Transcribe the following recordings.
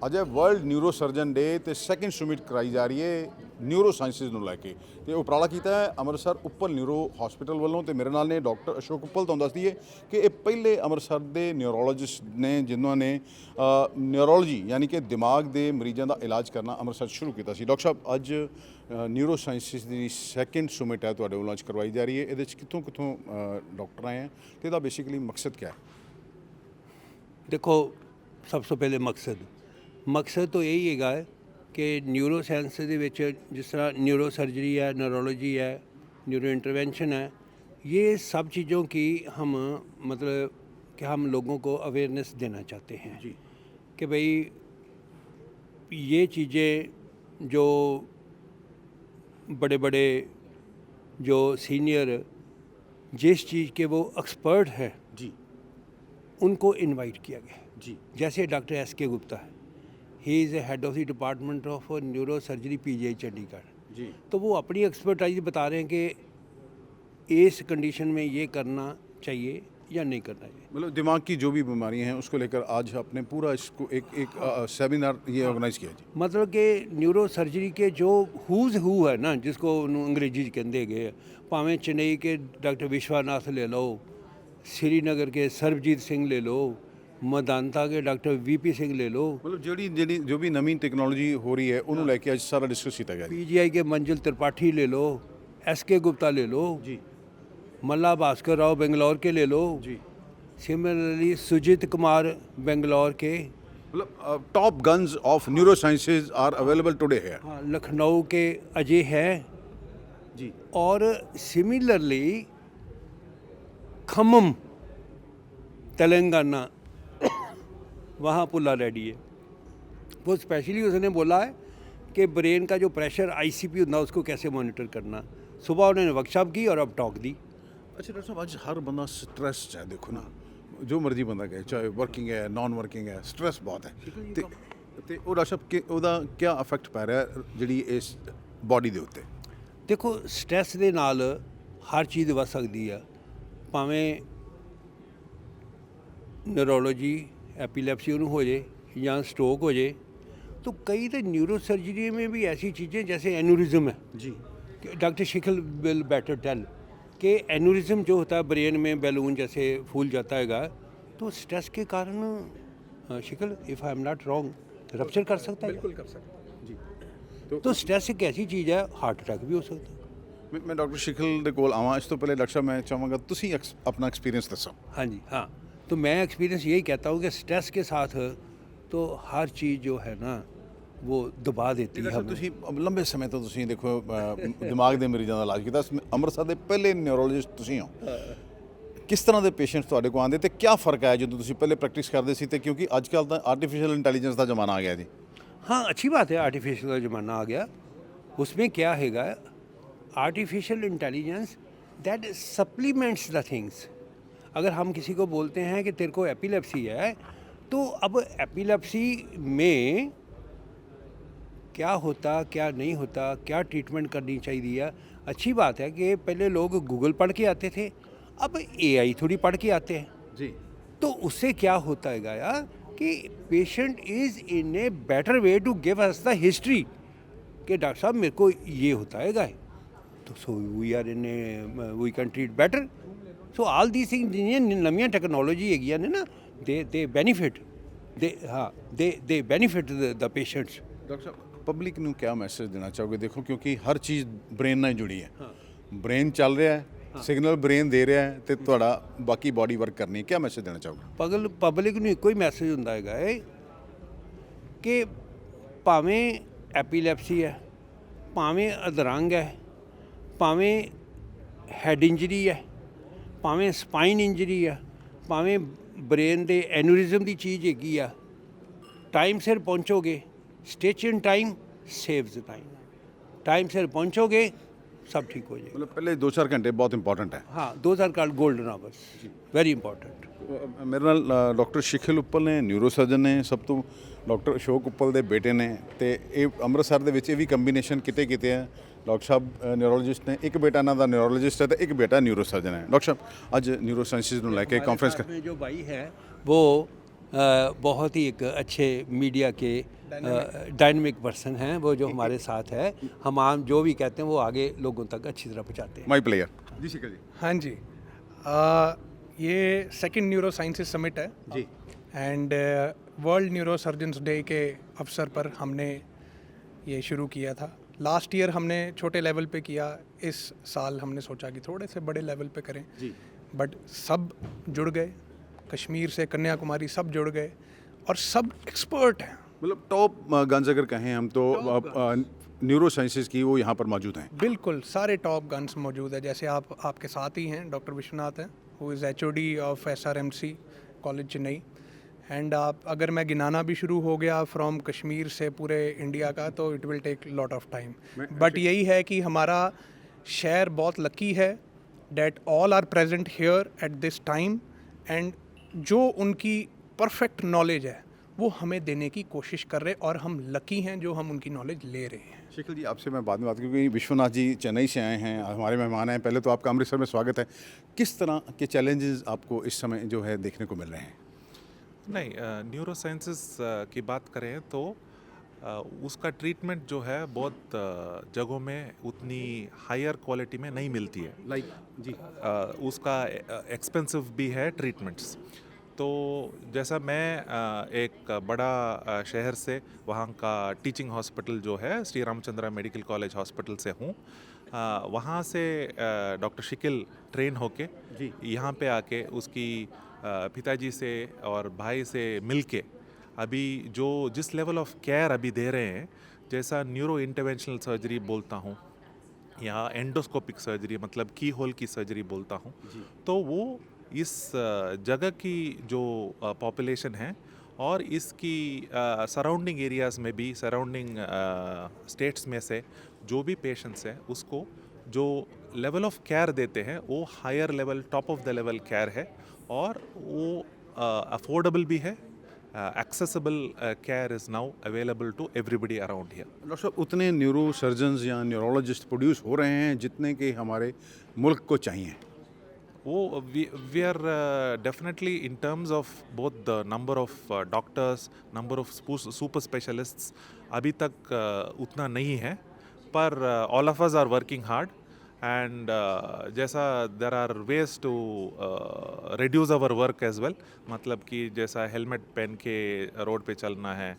ਅੱਜ ਹੈ world neuro surgeon ਡੇ ਤੇ ਸੈਕਿੰਡ ਸੁਮਿਟ ਕਰਾਈ ਜਾ ਰਹੀ ਹੈ ਨਿਊਰੋ ਸਾਇੰਸਿਸ ਨੂੰ ਲੈ ਕੇ ਤੇ ਉਪਰਾਲਾ ਕੀਤਾ ਹੈ ਅੰਮ੍ਰਿਤਸਰ ਉੱਪਲ ਨਿਊਰੋ ਹਸਪੀਟਲ ਵੱਲੋਂ ਤੇ ਮੇਰੇ ਨਾਲ ਨੇ ਡਾਕਟਰ ਅਸ਼ੋਕ ਉੱਪਲ। ਤੁਹਾਨੂੰ ਦੱਸ ਦਈਏ ਕਿ ਇਹ ਪਹਿਲੇ ਅੰਮ੍ਰਿਤਸਰ ਦੇ ਨਿਊਰੋਲੋਜਿਸਟ ਨੇ ਜਿਨ੍ਹਾਂ ਨੇ ਨਿਊਰੋਲੋਜੀ ਯਾਨੀ ਕਿ ਦਿਮਾਗ ਦੇ ਮਰੀਜ਼ਾਂ ਦਾ ਇਲਾਜ ਕਰਨਾ ਅੰਮ੍ਰਿਤਸਰ ਸ਼ੁਰੂ ਕੀਤਾ ਸੀ। ਡਾਕਟਰ ਸਾਹਿਬ, ਅੱਜ ਨਿਊਰੋ ਸਾਇੰਸਿਸ ਦੀ ਸੈਕਿੰਡ ਸੁਮਿਟ ਹੈ ਤੁਹਾਡੇ ਵੱਲੋਂ ਅੱਜ ਕਰਵਾਈ ਜਾ ਰਹੀ ਹੈ। ਇਹਦੇ 'ਚ ਕਿੱਥੋਂ ਡਾਕਟਰ ਆਏ हैं ਤੇ ਇਹਦਾ ਬੇਸਿਕਲੀ ਮਕਸਦ क्या है? देखो, सबसे पहले मकसद तो यही हैगा कि न्यूरो साइंस ਦੇ ਵਿੱਚ जिस तरह न्यूरो सर्जरी है, नूरोलॉजी है, न्यूरो इंटरवेंशन है, ये सब चीज़ों की हम मतलब कि हम लोगों को अवेयरनेस देना चाहते हैं जी कि भाई ये चीज़ें जो बड़े बड़े जो सीनियर जिस चीज़ के वो एक्सपर्ट है जी उनको इनवाइट किया गया है। जी जैसे डॉक्टर एस के गुप्ता है, he is a head of the department of neuro surgery PGI Chandigarh. जी तो वो अपनी एक्सपर्टाइज बता रहे हैं कि इस कंडीशन में ये करना चाहिए या नहीं करना चाहिए। मतलब दिमाग की जो भी बीमारियां हैं उसको लेकर आज आपने पूरा इसको एक सेमिनार ये ऑर्गेनाइज किया जी। मतलब कि न्यूरो सर्जरी के जो हूज़ हू है ना, जिसको अंग्रेजी च कहते गए, भावें चेन्नई के डॉक्टर विश्वनाथ ले लो, श्रीनगर के सरबजीत सिंह ले लो, मदांता के डॉक्टर वीपी सिंह ले लो, मतलब ਜਿਹੜੀ जो भी नवी टेक्नोलॉजी हो रही है ਉਹਨੂੰ ਲੈ ਕੇ ਅੱਜ ਸਾਰਾ डिस्कस किया गया जी। पीजीआई के मंजिल त्रिपाठी ले लो, एसके गुप्ता ले लो, जी मल्ला भास्कर राव बेंगलोर के ले लो, जी सिमिलरली सुजीत कुमार बेंगलोर के, मतलब top guns of neurosciences are available today है। हाँ, लखनऊ के अजय है, जी और सिमिलरली खम्मम तेलंगाना वहाँ पुल्ला रेड्डी है। वो स्पेशली उसने बोला है कि ब्रेन का जो प्रेशर आईसीपी होता है उसको कैसे मॉनिटर करना। सुबह उन्होंने वर्कशॉप की और अब टॉक दी। अच्छा डॉक्टर साहब, आज हर बंदा स्ट्रेस है, देखो ना जो मर्जी बंदा कहे, चाहे वर्किंग है नॉन वर्किंग है, स्ट्रेस बहुत है ਤੇ ਉਹ ਡਾਕਟਰ ਸਾਹਿਬ ਕਿ ਉਹਦਾ ਕੀ ਇਫੈਕਟ ਪੈ ਰਿਹਾ ਜਿਹੜੀ ਇਸ ਬਾਡੀ ਦੇ ਉੱਤੇ? देखो, स्ट्रेस ਦੇ ਨਾਲ ਹਰ ਚੀਜ਼ ਵੱਧ ਸਕਦੀ ਆ, ਭਾਵੇਂ न्यूरोलॉजी एपिलेप्सी उन्हें हो जाए या स्ट्रोक हो जाए। तो कई तो न्यूरो सर्जरी में भी ऐसी चीज़ें जैसे एन्यूरिज्म है जी कि डॉक्टर शिखल विल बेटर टेल कि एन्यूरिज्म जो होता है ब्रेन में बैलून जैसे फूल जाता हैगा, तो स्ट्रेस के कारण शिखल, if I am not wrong, rupture कर सकता है। बिल्कुल कर सकते जी। तो स्ट्रेस एक ऐसी चीज़ है, हार्ट अटैक भी हो सकता है। मैं डॉक्टर शिखल ਦੇ ਕੋਲ ਆਵਾਂ ਇਸ ਤੋਂ ਪਹਿਲੇ ਡਾਕਟਰ ਸਾਹਿਬ मैं ਚਾਹਾਂਗਾ ਤੁਸੀਂ अपना एक्सपीरियंस ਦੱਸੋ। हाँ जी, हाँ, तो मैं एक्सपीरियंस यही कहता हूँ कि स्ट्रेस के साथ तो हर चीज़ जो है ना वो दबा देती है हमें। ਤੁਸੀਂ ਲੰਬੇ ਸਮੇਂ ਤੋਂ ਤੁਸੀਂ ਦੇਖੋ ਦਿਮਾਗ ਦੇ ਮਰੀਜ਼ਾਂ ਦਾ ਇਲਾਜ ਕੀਤਾ, ਅੰਮ੍ਰਿਤਸਰ ਦੇ ਪਹਿਲੇ ਨਿਊਰੋਲੋਜਿਸਟ ਤੁਸੀਂ ਹੋ। ਕਿਸ ਤਰ੍ਹਾਂ ਦੇ ਪੇਸ਼ੈਂਟਸ ਤੁਹਾਡੇ ਕੋਲ ਆਉਂਦੇ ਤੇ ਕੀ ਫਰਕ ਆਇਆ ਜਦੋਂ ਤੁਸੀਂ ਪਹਿਲੇ ਪ੍ਰੈਕਟਿਸ ਕਰਦੇ ਸੀ ਤੇ ਕਿਉਂਕਿ ਅੱਜ ਕੱਲ੍ਹ ਤਾਂ ਆਰਟੀਫਿਸ਼ੀਅਲ इंटेलिजेंस ਦਾ ਜ਼ਮਾਨਾ ਆ ਗਿਆ ਜੀ। हाँ, अच्छी बात है, आर्टिफिशियल का ज़माना आ गया। उसमें क्या हैगा, artificial intelligence that supplements the things. अगर हम किसी को बोलते हैं कि तेरे को एपिलेप्सी है, तो अब एपिलेप्सी में क्या होता क्या नहीं होता, क्या ट्रीटमेंट करनी चाहिए। अच्छी बात है कि पहले लोग गूगल पढ़ के आते थे, अब एआई थोड़ी पढ़ के आते हैं। जी तो उससे क्या होता है यार कि patient is in a better way to give us the history कि डॉक्टर साहब मेरे को ये होता है गाय, तो so we are in a we can treat better. So all these thing जिन्हें नवी टैक्नोलॉजी है ना, they benefit, they benefit the patients. Doctor ਸਾਹਿਬ, ਪਬਲਿਕ ਨੂੰ ਕੀ ਮੈਸੇਜ ਦੇਣਾ ਚਾਹੋਗੇ? ਦੇਖੋ ਕਿਉਂਕਿ ਹਰ ਚੀਜ਼ ਬ੍ਰੇਨ ਨਾਲ ਜੁੜੀ ਹੈ। ਬ੍ਰੇਨ ਚੱਲ ਰਿਹਾ ਹੈ, ਸਿਗਨਲ ਬ੍ਰੇਨ ਦੇ ਰਿਹਾ ਹੈ ਤੇ ਤੁਹਾਡਾ ਬਾਕੀ ਬਾਡੀ ਵਰਕ ਕਰਨੀ ਹੈ। ਕੀ ਮੈਸੇਜ ਦੇਣਾ ਚਾਹੋਗੇ? ਪਬਲਿਕ ਨੂੰ ਇੱਕੋ ਹੀ ਮੈਸੇਜ ਹੁੰਦਾ ਹੈਗਾ ਕਿ ਭਾਵੇਂ ਐਪੀਲੈਪਸੀ ਹੈ, ਭਾਵੇਂ ਅਧਰੰਗ ਹੈ, ਭਾਵੇਂ ਹੈਡ ਇੰਜਰੀ ਹੈ, ਭਾਵੇਂ ਸਪਾਈਨ ਇੰਜਰੀ ਹੈ, ਭਾਵੇਂ ਬ੍ਰੇਨ ਦੇ ਐਨੂਰਿਜ਼ਮ ਦੀ ਚੀਜ਼ ਹੈਗੀ ਆ, ਟਾਈਮ ਸਿਰ ਪਹੁੰਚੋਗੇ, stitch in time saves time, time से पहुँचोगे सब ठीक हो जाएगा। मतलब पहले 2-4 घंटे बहुत इंपॉर्टेंट है। हाँ, 2 called golden hours, very important. ਮੇਰੇ ਨਾਲ ਡਾਕਟਰ ਸ਼ਿਖਲ ਉੱਪਲ ਨੇ, ਨਿਊਰੋ ਸਰਜਨ ਨੇ, ਸਭ ਤੋਂ ਡਾਕਟਰ ਅਸ਼ੋਕ ਉੱਪਲ ਦੇ ਬੇਟੇ ਨੇ ਤੇ ਇਹ ਅੰਮ੍ਰਿਤਸਰ ਦੇ ਵਿੱਚ ਇਹ ਵੀ ਕੰਬੀਨੇਸ਼ਨ ਕਿਤੇ ਹੈ। ਡਾਕਟਰ ਸਾਹਿਬ ਨਿਊਰੋਲੋਜਿਸਟ ਨੇ, ਇੱਕ ਬੇਟਾ ਇਹਨਾਂ ਦਾ ਨਿਊਰੋਲੋਜਿਸਟ ਹੈ ਤੇ ਇੱਕ ਬੇਟਾ ਨਿਊਰੋ ਸਰਜਨ ਹੈ। ਡਾਕਟਰ ਸਾਹਿਬ, ਅੱਜ ਨਿਊਰੋ ਸਾਇੰਸਿਸ ਨੂੰ ਲੈ ਕੇ ਕਾਨਫਰੰਸ में जो भाई है वो बहुत ही एक अच्छे मीडिया के डायनेमिक पर्सन हैं वो, जो हमारे साथ है। हम आम जो भी कहते हैं वो आगे लोगों तक अच्छी तरह पहुंचाते हैं। माई प्लेयर जी शिखर जी। हाँ जी, ये सेकंड न्यूरो साइंसेस समिट है जी। And world neuro surgeons day के अवसर पर हमने ये शुरू किया था। लास्ट ईयर हमने छोटे लेवल पे किया, इस साल हमने सोचा कि थोड़े से बड़े लेवल पे करें जी। बट सब जुड़ गए, कश्मीर से कन्याकुमारी सब जुड़ गए और सब एक्सपर्ट हैं। मतलब टॉप गन्स अगर कहें हम तो न्यूरो साइंसेज की वो यहाँ पर मौजूद हैं। बिल्कुल सारे टॉप गन्स मौजूद है। जैसे आपके साथ ही हैं डॉक्टर विश्वनाथ हैं, who is HOD of SRMC college Chennai. And आप अगर मैं गिनाना भी शुरू हो गया फ्रॉम कश्मीर से पूरे इंडिया का, तो it will take lot of time. But यही है कि हमारा शहर बहुत लकी है that all are present here at this time, and जो उनकी परफेक्ट नॉलेज है वो हमें देने की कोशिश कर रहे, और हम लकी हैं जो हम उनकी नॉलेज ले रहे हैं। शिखर जी, आपसे मैं बाद में बात क्योंकि विश्वनाथ जी चेन्नई से आए हैं, हमारे मेहमान हैं। पहले तो आपका अमृतसर में स्वागत है। किस तरह के चैलेंजेस आपको इस समय जो है देखने को मिल रहे हैं? नहीं, न्यूरो साइंसेस की बात करें तो उसका ट्रीटमेंट जो है बहुत जगहों में उतनी हायर क्वालिटी में नहीं मिलती है। लाइक जी। उसका एक्सपेंसिव भी है ट्रीटमेंट्स। तो जैसा मैं एक बड़ा शहर से वहाँ का टीचिंग हॉस्पिटल जो है Shri Ramchandra medical college hospital से हूँ। वहाँ से डॉक्टर शिकिल ट्रेन होके यहाँ पे आके उसकी पिताजी से और भाई से मिलके अभी जो जिस लेवल ऑफ केयर अभी दे रहे हैं, जैसा न्यूरो इंटरवेंशनल सर्जरी बोलता हूँ या एंडोस्कोपिक सर्जरी मतलब की होल की सर्जरी बोलता हूँ, तो वो इस जगह की जो पॉपुलेशन है और इसकी सराउंडिंग एरियाज़ में भी, सराउंडिंग स्टेट्स में से जो भी पेशेंट्स हैं उसको जो लेवल ऑफ केयर देते हैं वो higher level, top of the level care है, और वो अफोर्डेबल भी है। Accessible care is now available to everybody around here. Doctor साहब, उतने न्यूरो सर्जन्स या न्यूरोलॉजिस्ट प्रोड्यूस हो रहे हैं जितने के हमारे मुल्क को चाहिए? वो we are definitely in terms of both the number of doctors, number of super specialists अभी तक उतना नहीं है, पर all of us are working hard and जैसा there are ways to reduce our work as well. मतलब कि जैसा हेलमेट पहन के रोड पे चलना है,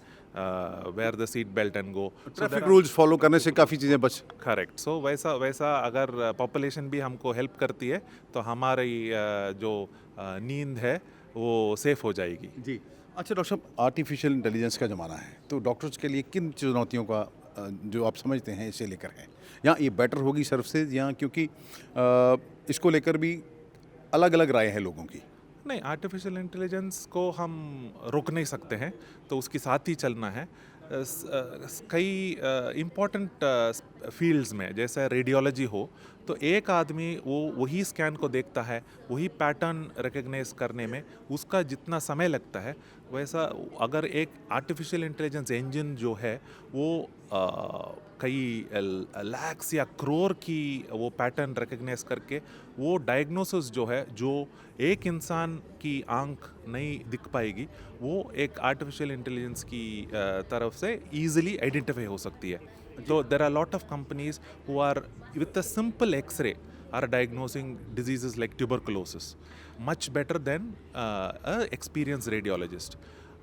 wear the seat belt and go, traffic rules follow करने से काफ़ी चीज़ें बच। करेक्ट। सो वैसा अगर पॉपुलेशन भी हमको हेल्प करती है तो हमारी जो नींद है वो सेफ हो जाएगी। जी। अच्छा डॉक्टर साहब, आर्टिफिशियल इंटेलिजेंस का ज़माना है, तो डॉक्टर्स के लिए किन चुनौतियों का जो आप समझते हैं इसे लेकर है, या ये बेटर होगी सर्विसेज, या क्योंकि इसको लेकर भी अलग अलग राय है लोगों की? नहीं, आर्टिफिशियल इंटेलिजेंस को हम रोक नहीं सकते हैं, तो उसके साथ ही चलना है। कई इम्पॉर्टेंट फील्ड्स में जैसे रेडियोलॉजी हो तो एक आदमी वो वही स्कैन को देखता है, वही पैटर्न रिकग्नाइज करने में उसका जितना समय लगता है, वैसा अगर एक आर्टिफिशियल इंटेलिजेंस इंजन जो है वो कई लैक्स या करोड़ की वो पैटर्न रिकग्नाइज करके वो डायग्नोसिस जो है, जो एक इंसान की आंख नहीं दिख पाएगी, वो एक आर्टिफिशियल इंटेलिजेंस की तरफ से ईजिली आइडेंटिफाई हो सकती है। तो there are lot of companies who are with a simple X-ray are diagnosing diseases like tuberculosis much better than experience radiologist.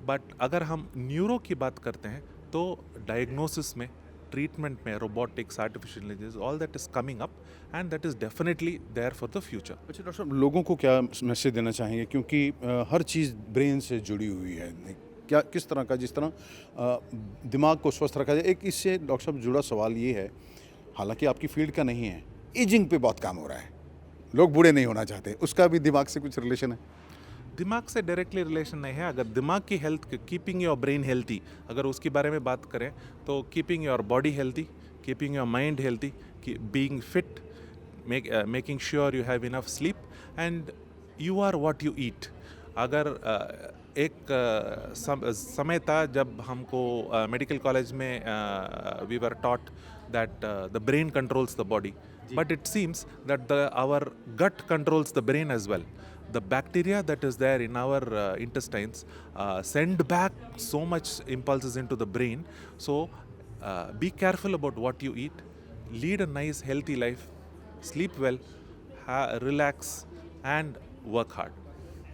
But अगर हम न्यूरो की बात करते हैं तो डायग्नोसिस में, ट्रीटमेंट में robotics, artificial intelligence, all that is coming up and that is definitely there for the future. अच्छा डॉक्टर साहब, लोगों को क्या मैसेज देना चाहेंगे, क्योंकि हर चीज़ ब्रेन से जुड़ी हुई है, क्या किस तरह का, जिस तरह दिमाग को स्वस्थ रखा जाए? एक इससे डॉक्टर साहब जुड़ा सवाल ये है, हालांकि आपकी फील्ड का नहीं है, एजिंग पे बहुत काम हो रहा है, लोग बूढ़े नहीं होना चाहते, उसका भी दिमाग से कुछ रिलेशन है? दिमाग से डायरेक्टली रिलेशन नहीं है। अगर दिमाग की health, keeping your brain healthy, अगर उसके बारे में बात करें तो keeping your body healthy, keeping your mind healthy, being fit, making sure you have enough sleep and you are what you eat. अगर एक समय था जब हमको मेडिकल कॉलेज में we were taught that the brain controls the body, but it seems that our gut controls the brain as well. the bacteria that is there in our intestines send back so much impulses into the brain. So be careful about what you eat, lead a nice healthy life, sleep well, relax and work hard.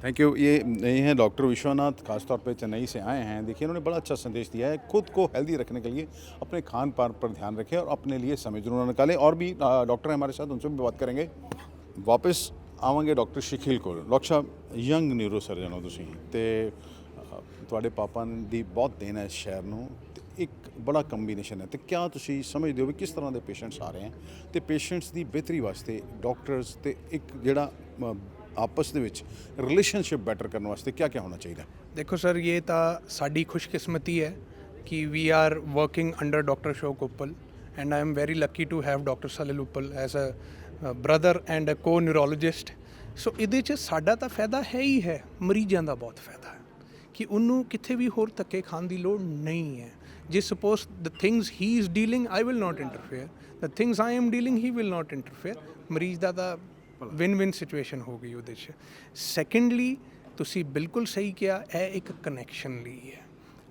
Thank you. ये हैं doctor Vishwanath, खासतौर पे चेन्नई से आए हैं। देखिए इन्होंने बड़ा अच्छा संदेश दिया है, खुद को हेल्दी रखने के लिए अपने खान पान पर ध्यान रखें और अपने लिए समय जरूर निकालें। और भी डॉक्टर हैं हमारे साथ, उनसे भी बात करेंगे। वापस ਆਵਾਂਗੇ ਡਾਕਟਰ ਸ਼ਕੀਲ ਕੋਲ। ਡਾਕਟਰ ਸਾਹਿਬ ਯੰਗ ਨਿਊਰੋ ਸਰਜਨ ਹੋ ਤੁਸੀਂ ਤੇ ਤੁਹਾਡੇ ਪਾਪਾ ਦੀ ਬਹੁਤ ਦੇਣ ਹੈ ਸ਼ਹਿਰ ਨੂੰ ਤੇ ਇੱਕ ਬੜਾ ਕੰਬੀਨੇਸ਼ਨ ਹੈ ਤੇ ਕਿਆ ਤੁਸੀਂ ਸਮਝਦੇ ਹੋ ਵੀ ਕਿਸ ਤਰ੍ਹਾਂ ਦੇ ਪੇਸ਼ੈਂਟਸ ਆ ਰਹੇ ਹਨ ਤੇ ਪੇਸ਼ੈਂਟਸ ਦੀ ਬਿਹਤਰੀ ਵਾਸਤੇ ਡਾਕਟਰਸ ਤੇ ਇੱਕ ਜਿਹੜਾ ਆਪਸ ਦੇ ਵਿੱਚ ਰਿਲੇਸ਼ਨਸ਼ਿਪ ਬੈਟਰ ਕਰਨ ਵਾਸਤੇ ਕਿਆ ਕਿਆ ਹੋਣਾ ਚਾਹੀਦਾ? देखो सर, ये तो साड़ी खुशकिस्मती है कि we are working under doctor Ashok Uppal and I am very lucky to have doctor Salil Uppal as a brother and a co neurologist. सो ਇਹਦੇ 'ਚ ਸਾਡਾ ਤਾਂ ਫਾਇਦਾ ਹੈ ਹੀ ਹੈ, ਮਰੀਜ਼ਾਂ ਦਾ ਬਹੁਤ ਫਾਇਦਾ ਹੈ ਕਿ ਉਹਨੂੰ ਕਿਤੇ ਵੀ ਹੋਰ ਧੱਕੇ ਖਾਣ ਦੀ ਲੋੜ ਨਹੀਂ ਹੈ। ਜੇ suppose the things he is dealing I will not interfere, the things I am dealing he will not interfere. ਮਰੀਜ਼ ਦਾ ਤਾਂ ਵਿਨ ਵਿਨ ਸਿਚੁਏਸ਼ਨ ਹੋ ਗਈ ਉਹਦੇ 'ਚ। ਸੈਕੰਡਲੀ ਤੁਸੀਂ ਬਿਲਕੁਲ ਸਹੀ ਕਿਹਾ, ਇਹ ਇੱਕ ਕਨੈਕਸ਼ਨ ਲਈ ਹੈ।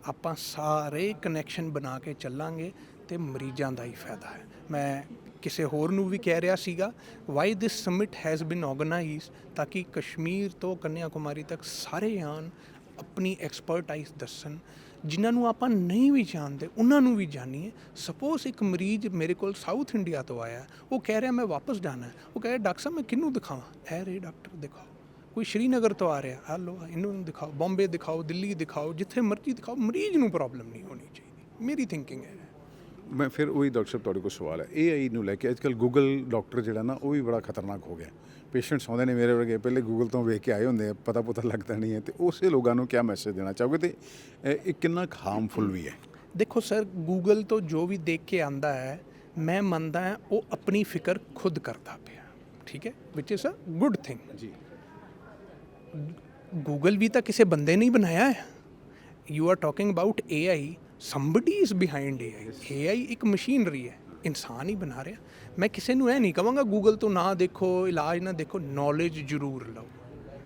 ਆਪਾਂ ਸਾਰੇ ਕਨੈਕਸ਼ਨ ਬਣਾ ਕੇ ਚੱਲਾਂਗੇ ਤੇ ਮਰੀਜ਼ਾਂ ਦਾ ਹੀ ਫਾਇਦਾ ਹੈ। ਮੈਂ ਕਿਸੇ ਹੋਰ ਨੂੰ ਵੀ ਕਹਿ ਰਿਹਾ ਸੀਗਾ ਵਾਈ ਦਿਸ ਸਮਿਟ ਹੈਜ਼ ਬਿਨ ਆਰਗੇਨਾਈਜ਼ਡ, ਤਾਂ ਕਿ ਕਸ਼ਮੀਰ ਤੋਂ ਕੰਨਿਆ ਕੁਮਾਰੀ ਤੱਕ ਸਾਰੇ ਆਉਣ, ਆਪਣੀ ਐਕਸਪਰਟਾਈਜ਼ ਦੱਸਣ, ਜਿਨ੍ਹਾਂ ਨੂੰ ਆਪਾਂ ਨਹੀਂ ਵੀ ਜਾਣਦੇ ਉਹਨਾਂ ਨੂੰ ਵੀ ਜਾਣੀਏ। ਸਪੋਜ਼ ਇੱਕ ਮਰੀਜ਼ ਮੇਰੇ ਕੋਲ ਸਾਊਥ ਇੰਡੀਆ ਤੋਂ ਆਇਆ, ਉਹ ਕਹਿ ਰਿਹਾ ਮੈਂ ਵਾਪਸ ਜਾਣਾ ਹੈ, ਉਹ ਕਹਿ ਰਿਹਾ ਡਾਕਟਰ ਸਾਹਿਬ ਮੈਂ ਕਿਹਨੂੰ ਦਿਖਾਵਾਂ? ਇਹ ਰੇ ਡਾਕਟਰ ਦਿਖਾਓ। ਕੋਈ ਸ਼੍ਰੀਨਗਰ ਤੋਂ ਆ ਰਿਹਾ, ਹਲੋ ਇਹਨੂੰ ਦਿਖਾਓ, ਬੰਬੇ ਦਿਖਾਓ, ਦਿੱਲੀ ਦਿਖਾਓ, ਜਿੱਥੇ ਮਰਜ਼ੀ ਦਿਖਾਓ, ਮਰੀਜ਼ ਨੂੰ ਪ੍ਰੋਬਲਮ ਨਹੀਂ ਹੋਣੀ ਚਾਹੀਦੀ। ਮੇਰੀ ਥਿੰਕਿੰਗ ਹੈ। ਮੈਂ ਫਿਰ ਉਹੀ ਡਾਕਟਰ ਸਾਹਿਬ ਤੁਹਾਡੇ ਕੋਲ ਸਵਾਲ ਹੈ, AI ਨੂੰ ਲੈ ਕੇ ਅੱਜ ਕੱਲ੍ਹ ਗੂਗਲ ਡਾਕਟਰ ਜਿਹੜਾ ਨਾ ਉਹ ਵੀ ਬੜਾ ਖਤਰਨਾਕ ਹੋ ਗਿਆ। ਪੇਸ਼ੈਂਟਸ ਆਉਂਦੇ ਨੇ ਮੇਰੇ ਵਰਗੇ, ਪਹਿਲੇ ਗੂਗਲ ਤੋਂ ਵੇਖ ਕੇ ਆਏ ਹੁੰਦੇ ਆ, ਪਤਾ ਲੱਗਦਾ ਨਹੀਂ ਹੈ, ਤੇ ਉਸੇ ਲੋਕਾਂ ਨੂੰ ਕਿਆ ਮੈਸੇਜ ਦੇਣਾ ਚਾਹੋਗੇ ਤੇ ਇਹ ਕਿੰਨਾ ਹਾਰਮਫੁਲ ਵੀ ਹੈ? ਦੇਖੋ ਸਰ, ਗੂਗਲ ਤੋਂ ਜੋ ਵੀ ਦੇਖ ਕੇ ਆਂਦਾ ਹੈ, ਮੈਂ ਮੰਨਦਾ ਹਾਂ ਉਹ ਆਪਣੀ ਫਿਕਰ ਖੁਦ ਕਰਦਾ ਪਿਆ, ਠੀਕ ਹੈ, ਵਿਚ ਇਜ਼ ਅ ਗੁੱਡ ਥਿੰਗ ਜੀ। ਗੂਗਲ ਵੀ ਤਾਂ ਕਿਸੇ ਬੰਦੇ ਨੇ ਹੀ ਬਣਾਇਆ ਹੈ। You are talking about AI, somebody is behind AI. AI ਇੱਕ ਮਸ਼ੀਨਰੀ ਹੈ, ਇਨਸਾਨ ਹੀ ਬਣਾ ਰਿਹਾ। ਮੈਂ ਕਿਸੇ ਨੂੰ ਇਹ ਨਹੀਂ ਕਹਾਂਗਾ ਗੂਗਲ ਤੋਂ ਨਾ ਦੇਖੋ, ਇਲਾਜ ਨਾ ਦੇਖੋ, ਨੌਲੇਜ ਜ਼ਰੂਰ ਲਓ।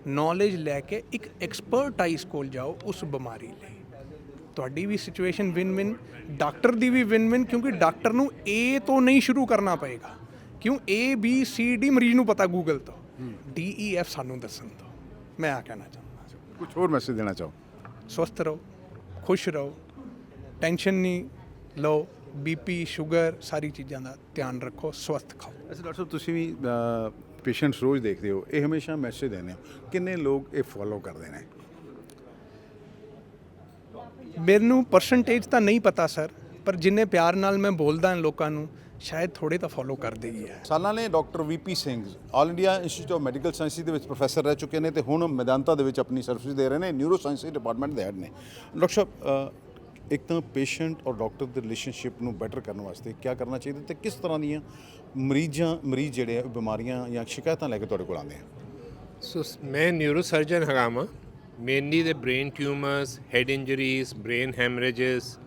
ਨੌਲੇਜ ਲੈ ਕੇ ਇੱਕ ਐਕਸਪਰਟਾਈਜ਼ ਕੋਲ ਜਾਓ ਉਸ ਬਿਮਾਰੀ ਲਈ। ਤੁਹਾਡੀ ਵੀ ਸਿਚੁਏਸ਼ਨ ਵਿਨ ਵਿਨ, ਡਾਕਟਰ ਦੀ ਵੀ ਵਿਨ ਵਿਨ, ਕਿਉਂਕਿ ਡਾਕਟਰ ਨੂੰ A ਤੋਂ ਨਹੀਂ ਸ਼ੁਰੂ ਕਰਨਾ ਪਏਗਾ। ਕਿਉਂ ABCD ਮਰੀਜ਼ ਨੂੰ ਪਤਾ ਗੂਗਲ ਤੋਂ, DEF ਸਾਨੂੰ ਦੱਸਣ ਤੋਂ। ਮੈਂ ਆ ਕਹਿਣਾ ਚਾਹੁੰਦਾ। ਕੁਝ ਹੋਰ ਮੈਸੇਜ ਦੇਣਾ ਚਾਹੋ? ਸਵਸਥ ਰਹੋ, ਖੁਸ਼ ਰਹੋ, ਟੈਨਸ਼ਨ ਨਹੀਂ ਲਓ, BP ਸ਼ੂਗਰ ਸਾਰੀ ਚੀਜ਼ਾਂ ਦਾ ਧਿਆਨ ਰੱਖੋ, ਸਵਸਥ ਖਾਓ। ਅੱਛਾ ਡਾਕਟਰ ਸਾਹਿਬ, ਤੁਸੀਂ ਵੀ ਪੇਸ਼ੈਂਟਸ ਰੋਜ਼ ਦੇਖਦੇ ਹੋ, ਇਹ ਹਮੇਸ਼ਾ ਮੈਸੇਜ ਦਿੰਦੇ ਹੋ, ਕਿੰਨੇ ਲੋਕ ਇਹ ਫੋਲੋ ਕਰਦੇ ਨੇ? ਮੈਨੂੰ ਪਰਸੈਂਟੇਜ ਤਾਂ ਨਹੀਂ ਪਤਾ ਸਰ, ਪਰ ਜਿੰਨੇ ਪਿਆਰ ਨਾਲ ਮੈਂ ਬੋਲਦਾ ਲੋਕਾਂ ਨੂੰ, ਸ਼ਾਇਦ ਥੋੜ੍ਹੇ ਤਾਂ ਫੋਲੋ ਕਰਦੇ ਹੀ ਹੈ। ਸਾਲਾਂ ਨੇ doctor VP Singh all India institute of medical sciences ਦੇ ਵਿੱਚ ਪ੍ਰੋਫੈਸਰ ਰਹਿ ਚੁੱਕੇ ਨੇ ਤੇ ਹੁਣ ਮੈਦਾਨਤਾ ਦੇ ਵਿੱਚ ਆਪਣੀ ਸਰਵਿਸ ਦੇ ਰਹੇ ਨੇ, ਨਿਊਰੋ ਸਾਇੰਸਿਸ ਡਿਪਾਰਟਮੈਂਟ ਦੇ ਹੈਡ ਨੇ। ਡਾਕਟਰ ਸਾਹਿਬ, ਇੱਕ ਤਾਂ ਪੇਸ਼ੈਂਟ ਔਰ ਡਾਕਟਰ ਦੇ ਰਿਲੇਸ਼ਨਸ਼ਿਪ ਨੂੰ ਬੈਟਰ ਕਰਨ ਵਾਸਤੇ ਕੀ ਕਰਨਾ ਚਾਹੀਦਾ ਤੇ ਕਿਸ ਤਰ੍ਹਾਂ ਦੀਆਂ ਮਰੀਜ਼ ਜਿਹੜੇ ਆ ਬਿਮਾਰੀਆਂ ਜਾਂ ਸ਼ਿਕਾਇਤਾਂ ਲੈ ਕੇ ਤੁਹਾਡੇ ਕੋਲ ਆਉਂਦੇ ਆ? ਸੋ ਮੈਂ ਨਿਊਰੋ ਸਰਜਨ ਹੈਗਾ ਵਾਂ। ਮੇਨਲੀ ਦੇ ਬ੍ਰੇਨ ਟਿਊਮਰਸ, ਹੈਡ ਇੰਜਰੀਜ਼, ਬ੍ਰੇਨ ਹੈਮਰੇਜਸ,